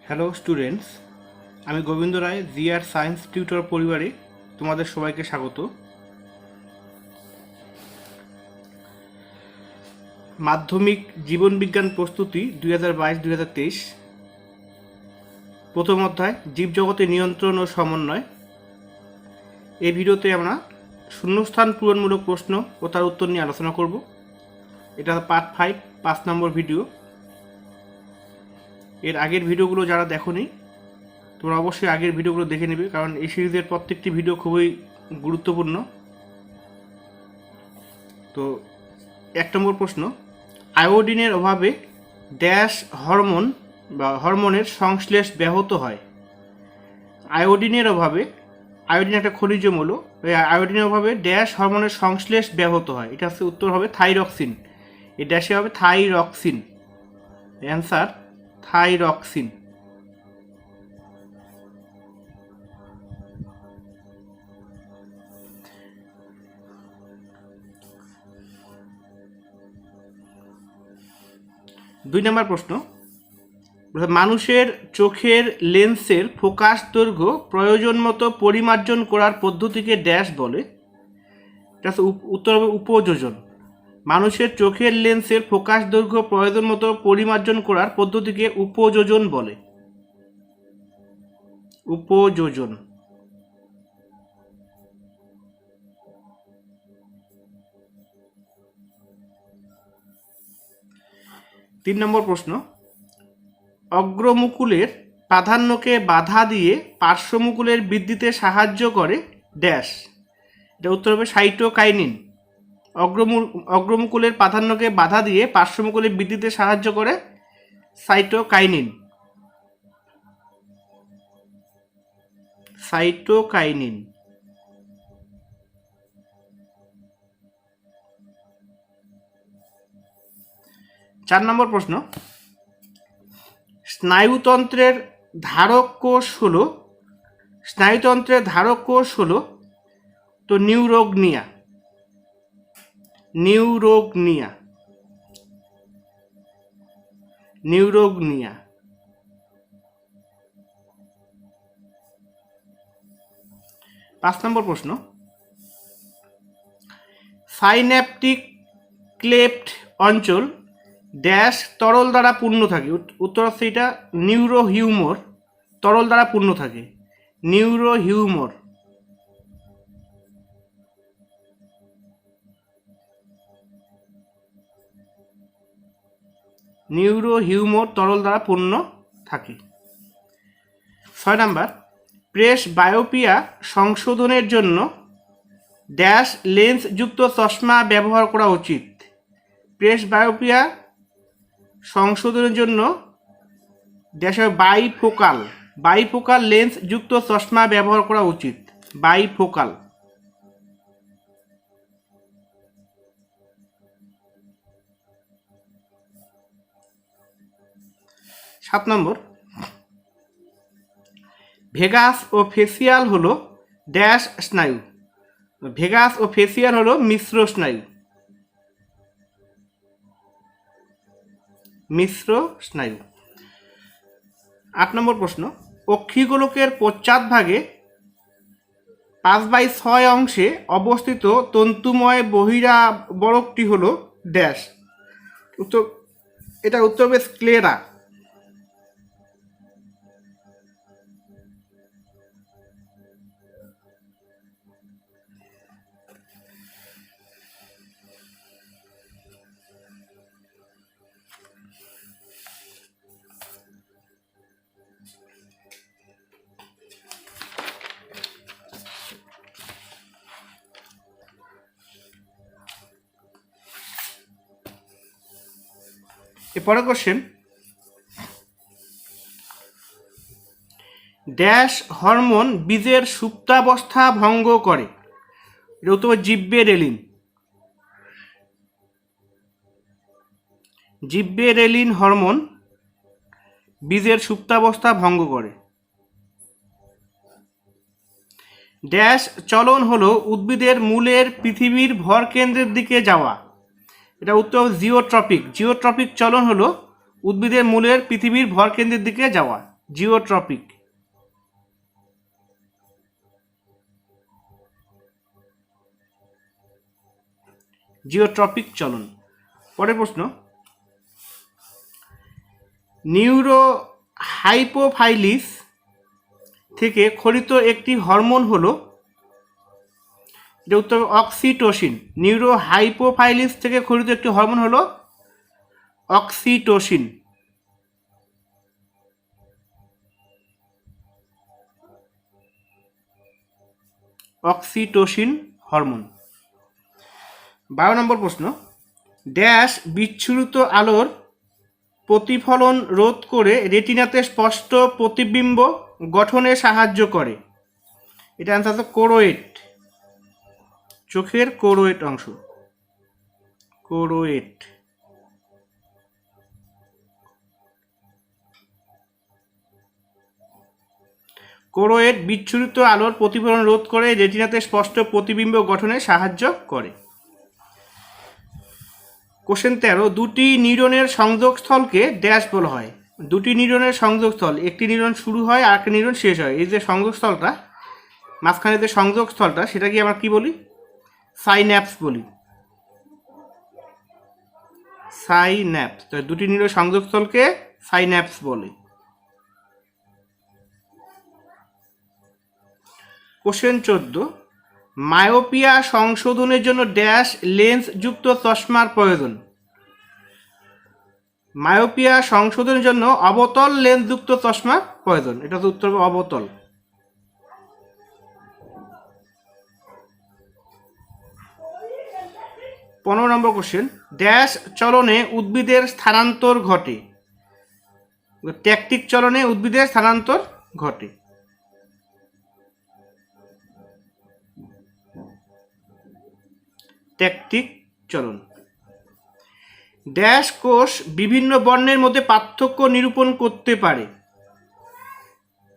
Hello students, আমি গোবিন্দ রায় GR science tutor পরিবারে তোমাদের সবাইকে স্বাগত। মাধ্যমিক জীবনবিজ্ঞান প্রস্তুতি 2022-2023, প্রথম অধ্যায় জীবজগতে নিয়ন্ত্রণ ও সমন্বয়। এই ভিডিওতে আমরা শূন্যস্থান পূরণমূলক প্রশ্ন ও তার উত্তর নিয়ে আলোচনা করব। এটা পার্ট 5 নম্বর ভিডিও। এর আগের ভিডিওগুলো যারা দেখোনি তোমরা অবশ্যই আগের ভিডিওগুলো দেখে নেবে, কারণ এই সিরিজের প্রত্যেকটি ভিডিও খুবই গুরুত্বপূর্ণ। তো 1 নম্বর প্রশ্ন, আয়োডিনের অভাবে ড্যাশ হরমোন বা হরমোনের সংশ্লেষ ব্যাহত হয়। আয়োডিনের অভাবে, আয়োডিন একটা খনিজ মৌল, ওই আয়োডিনের অভাবে ড্যাশ হরমোনের সংশ্লেষ ব্যাহত হয়। এটা হচ্ছে উত্তর হবে থাইরক্সিন। এই ড্যাশে হবে থাইরক্সিন। Answer thyroxine. দুই নম্বর প্রশ্ন, মানুষের চোখের লেন্সের ফোকাস দৈর্ঘ্য প্রয়োজন মতো পরিমার্জন করার পদ্ধতিকে ড্যাশ বলে। এটা উত্তর হবে উপযোজন। মানুষের চোখের লেন্সের ফোকাস দৈর্ঘ্য প্রয়োজন মতো পরিমার্জন করার পদ্ধতিকে উপযোজন বলে। উপযোজন। তিন নম্বর প্রশ্ন, অগ্রমুকুলের প্রাধান্যকে বাধা দিয়ে পার্শ্বমুকুলের বৃদ্ধিতে সাহায্য করে ড্যাশ। এটা উত্তর হবে সাইটোকাইনিন। অগ্রমুকুলের প্রাধান্যকে বাধা দিয়ে পার্শ্বমুকুলের বৃদ্ধিতে সাহায্য করে সাইটোকাইনিন। সাইটোকাইনিন। 4 নম্বর প্রশ্ন, স্নায়ুতন্ত্রের ধারক কোষ হলো, স্নায়ুতন্ত্রের ধারক কোষ হলো তো নিউরোগনিয়া। নিউরোগনিয়া। নিউরোগনিয়া। 5 নম্বর প্রশ্ন, সাইন্যাপটিক ক্লেফট অঞ্চল ড্যাশ তরল দ্বারা পূর্ণ থাকে। উত্তর হচ্ছে এটা নিউরোহিউমর। তরল দ্বারা পূর্ণ থাকে। নিউরোহিউমর। নিউরোহিউমর তরল দ্বারা পূর্ণ থাকে। 6 নাম্বার, প্রেস বায়োপিয়া সংশোধনের জন্য ড্যাশ লেন্স যুক্ত চশমা ব্যবহার করা উচিত। প্রেস বায়োপিয়া সংশোধনের জন্য ড্যাশ বাইফোকাল। বাইফোকাল লেন্স যুক্ত চশমা ব্যবহার করা উচিত। বাইফোকাল। 7 নম্বর, ভেগাস ও ফেসিয়াল হলো ড্যাশ স্নায়ু। ভেগাস ও ফেসিয়াল হলো মিশ্র স্নায়ু। মিশ্র স্নায়ু। 8 নম্বর প্রশ্ন, অক্ষিগোলকের পশ্চাৎভাগে 5/6 অংশে অবস্থিত তন্তুময় বহিরাবরকটি হলো ড্যাশ। উত্তর, এটা উত্তর হবে স্ক্লেরা। এরপরে কোশ্চেন, ড্যাশ হরমোন বীজের সুপ্তাবস্থা ভঙ্গ করে। এটা উত্তর জিব্বেরেলিন। জিব্বেরেলিন হরমোন বীজের সুপ্তাবস্থা ভঙ্গ করে। ড্যাশ চলন হলো উদ্ভিদের মূলের পৃথিবীর ভরকেন্দ্রের দিকে যাওয়া। এটা উত্তর জিওট্রপিক। জিওট্রপিক চলন হলো উদ্ভিদের মূলের পৃথিবীর ভরকেন্দ্রের দিকে যাওয়া। জিওট্রপিক। জিওট্রপিক চলন। পরের প্রশ্ন, নিউরোহাইপোফাইলিস থেকে খরিত একটি হরমোন হলো, এটা উত্তর অক্সিটোসিন। নিউরোহাইপোফাইলিস থেকে খরিত একটি হরমোন হলো অক্সিটোসিন। Oxytocin hormone. 12 নম্বর প্রশ্ন, ড্যাশ বিচ্ছুরিত আলোর প্রতিফলন রোধ করে রেটিনাতে স্পষ্ট প্রতিবিম্ব গঠনে সাহায্য করে। এটা অ্যান্সার হচ্ছে কোরোয়েট, চোখের কোরোয়েট অংশ, কোরোয়েট। কোরোয়েট বিচ্ছুরিত আলোর প্রতিফলন রোধ করে রেটিনাতে স্পষ্ট প্রতিবিম্ব গঠনে সাহায্য করে। কোশ্চেন 13, দুটি নিউরনের সংযোগস্থলকে ড্যাশ বলা হয়। দুটি নিউরনের সংযোগস্থল, একটি নিউরন শুরু হয় আর একটা নিউরন শেষ হয়, এই যে সংযোগস্থলটা মাঝখানে যে সংযোগস্থলটা সেটাকে আমরা কি বলি? সাইন্যাপস বলি, সাইন্যাপস। তো দুটি নিউরনের সংযোগস্থলকে সাইন্যাপস বলে। কোশ্চেন 14, মায়োপিয়া সংশোধনের জন্য ড্যাশ লেন্স যুক্ত চশমার প্রয়োজন। মায়োপিয়া সংশোধনের জন্য অবতল লেন্স যুক্ত চশমা প্রয়োজন। এটা তো উত্তর অবতল। পনেরো নম্বর কোশ্চেন, ড্যাশ চলনে উদ্ভিদের স্থানান্তর ঘটে। ট্যাকটিক চলনে উদ্ভিদের স্থানান্তর ঘটে। ট্যাকটিক চলন। ড্যাশ কোষ বিভিন্ন বর্ণের মধ্যে পার্থক্য নিরূপণ করতে পারে।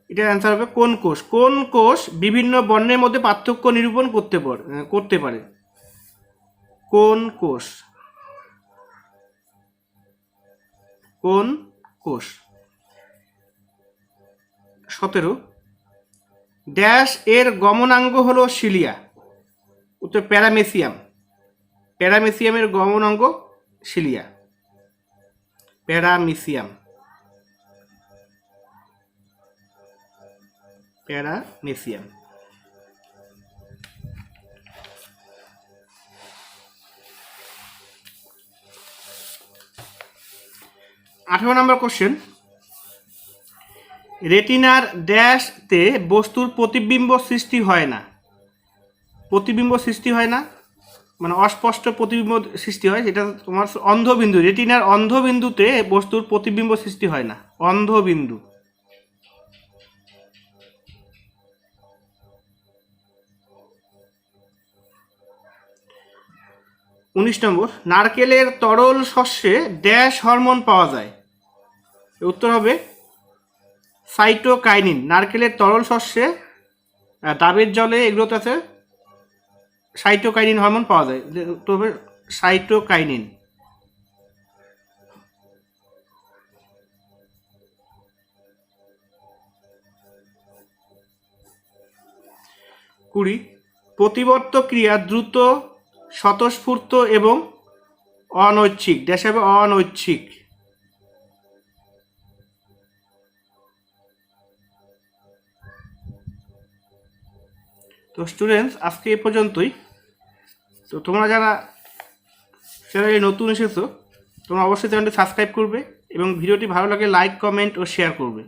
এটার অ্যান্সার হবে কোন কোষ? কোন কোষ বিভিন্ন বর্ণের মধ্যে পার্থক্য নিরূপণ করতে পারে? কোন কোষ? কোন কোষ? 17, ড্যাশ এর গমনাঙ্গ হলো সিলিয়া। উত্তর প্যারামেসিয়াম। প্যারামেসিয়ামের গমনাঙ্গ সিলিয়া, প্যারামেসিয়াম, প্যারামেসিয়াম। 18 নম্বর কোশ্চেন, রেটিনার ড্যাশতে বস্তুর প্রতিবিম্ব সৃষ্টি হয় না। প্রতিবিম্ব সৃষ্টি হয় না মানে অস্পষ্ট প্রতিবিম্ব সৃষ্টি হয়, সেটা তোমার অন্ধবিন্দু। রেটিনার অন্ধবিন্দুতে বস্তুর প্রতিবিম্ব সৃষ্টি হয় না, অন্ধবিন্দু। উনিশ নম্বর, নারকেলের তরল শস্যে ড্যাশ হরমোন পাওয়া যায়। উত্তর হবে সাইটোকাইনিন। নারকেলের তরল শস্যে, ডাবের জলে, এগুলোতে আছে সাইটোকাইনিন হরমোন পাওয়া যায়। উত্তর হবে সাইটোকাইনিন। কুড়ি, প্রতিবর্ত ক্রিয়া দ্রুত, স্বতঃস্ফূর্ত এবং অনৈচ্ছিক। ড্যাশ হবে অনৈচ্ছিক। তো স্টুডেন্টস, আজকে এ পর্যন্তই। তো তোমরা যারা চ্যানেলে নতুন এসেছো তোমরা অবশ্যই চ্যানেলটি সাবস্ক্রাইব করবে এবং ভিডিওটি ভালো লাগে লাইক, কমেন্ট ও শেয়ার করবে।